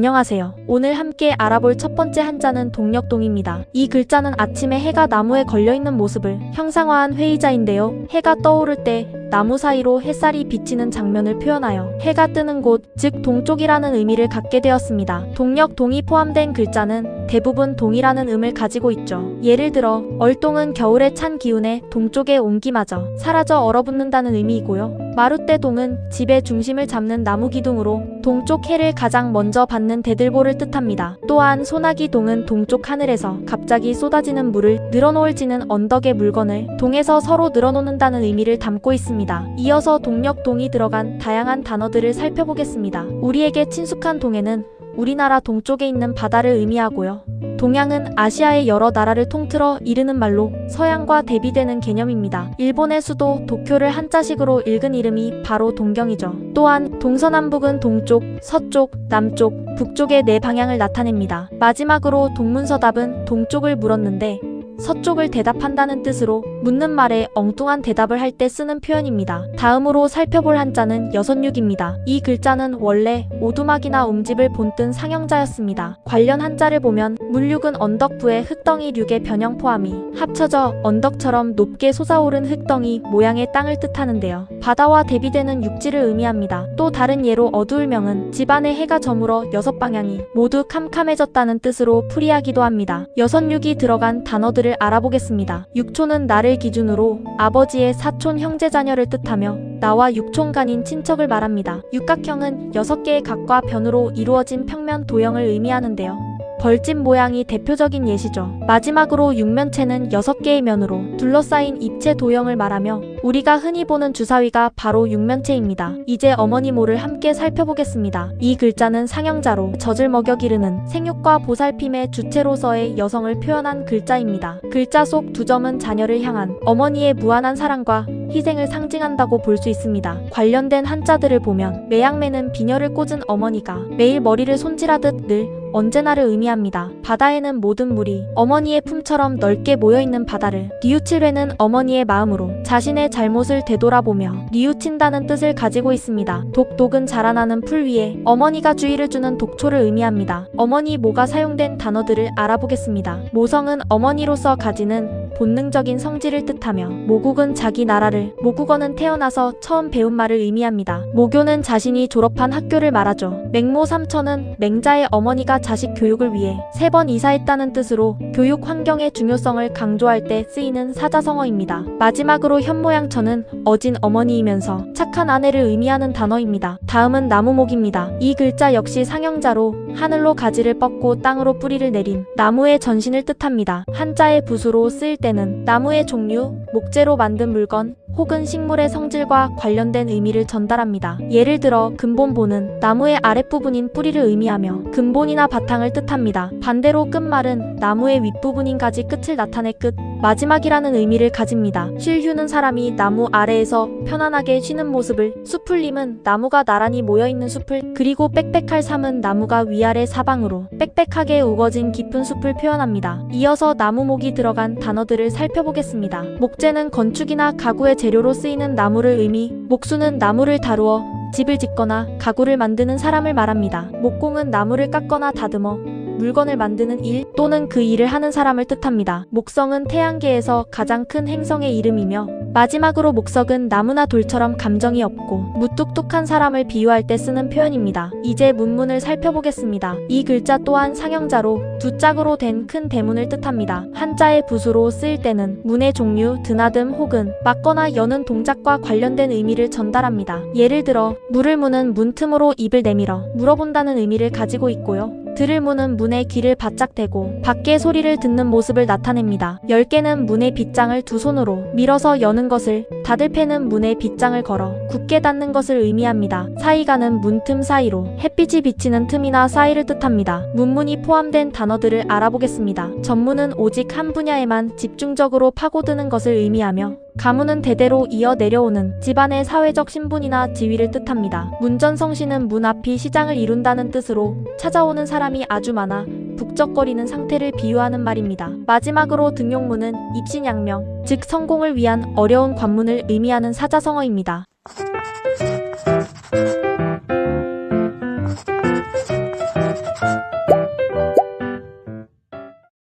안녕하세요. 오늘 함께 알아볼 첫 번째 한자는 동력동입니다. 이 글자는 아침에 해가 나무에 걸려있는 모습을 형상화한 회의자인데요. 해가 떠오를 때 나무 사이로 햇살이 비치는 장면을 표현하여 해가 뜨는 곳, 즉 동쪽이라는 의미를 갖게 되었습니다. 동력동이 포함된 글자는 대부분 동이라는 음을 가지고 있죠. 예를 들어 얼동은 겨울의 찬 기운에 동쪽에 옮기마저 사라져 얼어붙는다는 의미이고요. 마룻대동은 집의 중심을 잡는 나무 기둥으로 동쪽 해를 가장 먼저 받는 대들보를 뜻합니다. 또한 소나기동은 동쪽 하늘에서 갑자기 쏟아지는 물을 늘어놓을지는 언덕의 물건을 동에서 서로 늘어놓는다는 의미를 담고 있습니다. 이어서 동력동이 들어간 다양한 단어들을 살펴보겠습니다. 우리에게 친숙한 동해는 우리나라 동쪽에 있는 바다를 의미하고요. 동양은 아시아의 여러 나라를 통틀어 이르는 말로 서양과 대비되는 개념입니다. 일본의 수도 도쿄를 한자식으로 읽은 이름이 바로 동경이죠. 또한 동서남북은 동쪽, 서쪽, 남쪽, 북쪽의 네 방향을 나타냅니다. 마지막으로 동문서답은 동쪽을 물었는데 서쪽을 대답한다는 뜻으로 묻는 말에 엉뚱한 대답을 할 때 쓰는 표현입니다. 다음으로 살펴볼 한자는 여선육입니다. 이 글자는 원래 오두막이나 움집을 본뜬 상형자였습니다. 관련 한자를 보면 물육은 언덕부의 흙덩이 륙의 변형 포함이 합쳐져 언덕처럼 높게 솟아오른 흙덩이 모양의 땅을 뜻하는데요. 바다와 대비되는 육지를 의미합니다. 또 다른 예로 어두울명은 집안에 해가 저물어 여섯 방향이 모두 캄캄해졌다는 뜻으로 풀이하기도 합니다. 여선육이 들어간 단어들을 알아보겠습니다. 육촌은 나를 기준으로 아버지의 사촌 형제 자녀를 뜻하며 나와 육촌간인 친척을 말합니다. 육각형은 6개의 각과 변으로 이루어진 평면 도형을 의미하는데요. 벌집 모양이 대표적인 예시죠. 마지막으로 육면체는 6개의 면으로 둘러싸인 입체 도형을 말하며 우리가 흔히 보는 주사위가 바로 육면체입니다. 이제 어머니모를 함께 살펴보겠습니다. 이 글자는 상형자로 젖을 먹여 기르는 생육과 보살핌의 주체로서의 여성을 표현한 글자입니다. 글자 속 두 점은 자녀를 향한 어머니의 무한한 사랑과 희생을 상징한다고 볼 수 있습니다. 관련된 한자들을 보면 매양매는 비녀를 꽂은 어머니가 매일 머리를 손질하듯 늘 언제나를 의미합니다. 바다에는 모든 물이 어머니의 품처럼 넓게 모여있는 바다를 뉘우칠회는 어머니의 마음으로 자신의 잘못을 되돌아보며 뉘우친다는 뜻을 가지고 있습니다. 독은 자라나는 풀 위에 어머니가 주의를 주는 독초를 의미합니다. 어머니 모가 사용된 단어들을 알아보겠습니다. 모성은 어머니로서 가지는 본능적인 성질을 뜻하며 모국은 자기 나라를, 모국어는 태어나서 처음 배운 말을 의미합니다. 모교는 자신이 졸업한 학교를 말하죠. 맹모삼천은 맹자의 어머니가 자식 교육을 위해 3번 이사했다는 뜻으로 교육 환경의 중요성을 강조할 때 쓰이는 사자성어입니다. 마지막으로 현모양처는 어진 어머니이면서 착한 아내를 의미하는 단어입니다. 다음은 나무목입니다. 이 글자 역시 상형자로 하늘로 가지를 뻗고 땅으로 뿌리를 내린 나무의 전신을 뜻합니다. 한자의 붓으로 쓰일 때는 나무의 종류, 목재로 만든 물건, 혹은 식물의 성질과 관련된 의미를 전달합니다. 예를 들어 근본보는 나무의 아랫부분인 뿌리를 의미하며 근본이나 바탕을 뜻합니다. 반대로 끝말은 나무의 윗부분인 가지 끝을 나타내 끝, 마지막이라는 의미를 가집니다. 쉴휴는 사람이 나무 아래에서 편안하게 쉬는 모습을, 수풀림은 나무가 나란히 모여있는 숲을, 그리고 빽빽할 삼은 나무가 위아래 사방으로 빽빽하게 우거진 깊은 숲을 표현합니다. 이어서 나무목이 들어간 단어들을 살펴보겠습니다. 목재는 건축이나 가구의 재료로 쓰이는 나무를 의미, 목수는 나무를 다루어 집을 짓거나 가구를 만드는 사람을 말합니다. 목공은 나무를 깎거나 다듬어 물건을 만드는 일 또는 그 일을 하는 사람을 뜻합니다. 목성은 태양계에서 가장 큰 행성의 이름이며 마지막으로 목석은 나무나 돌처럼 감정이 없고 무뚝뚝한 사람을 비유할 때 쓰는 표현입니다. 이제 문문을 살펴보겠습니다. 이 글자 또한 상형자로 두 짝으로 된 큰 대문을 뜻합니다. 한자의 붓으로 쓰일 때는 문의 종류, 드나듦 혹은 막거나 여는 동작과 관련된 의미를 전달합니다. 예를 들어 물을 무는 문틈으로 입을 내밀어 물어본다는 의미를 가지고 있고요. 들을 무는 문의 귀를 바짝 대고 밖의 소리를 듣는 모습을 나타냅니다. 10개는 문의 빗장을 두 손으로 밀어서 여는 것을, 닫을패는 문의 빗장을 걸어 굳게 닫는 것을 의미합니다. 사이가는 문틈 사이로 햇빛이 비치는 틈이나 사이를 뜻합니다. 문문이 포함된 단어들을 알아보겠습니다. 전문은 오직 한 분야에만 집중적으로 파고드는 것을 의미하며 가문은 대대로 이어 내려오는 집안의 사회적 신분이나 지위를 뜻합니다. 문전성시는 문 앞이 시장을 이룬다는 뜻으로 찾아오는 사람이 아주 많아 북적거리는 상태를 비유하는 말입니다. 마지막으로 등용문은 입신양명, 즉 성공을 위한 어려운 관문을 의미하는 사자성어입니다.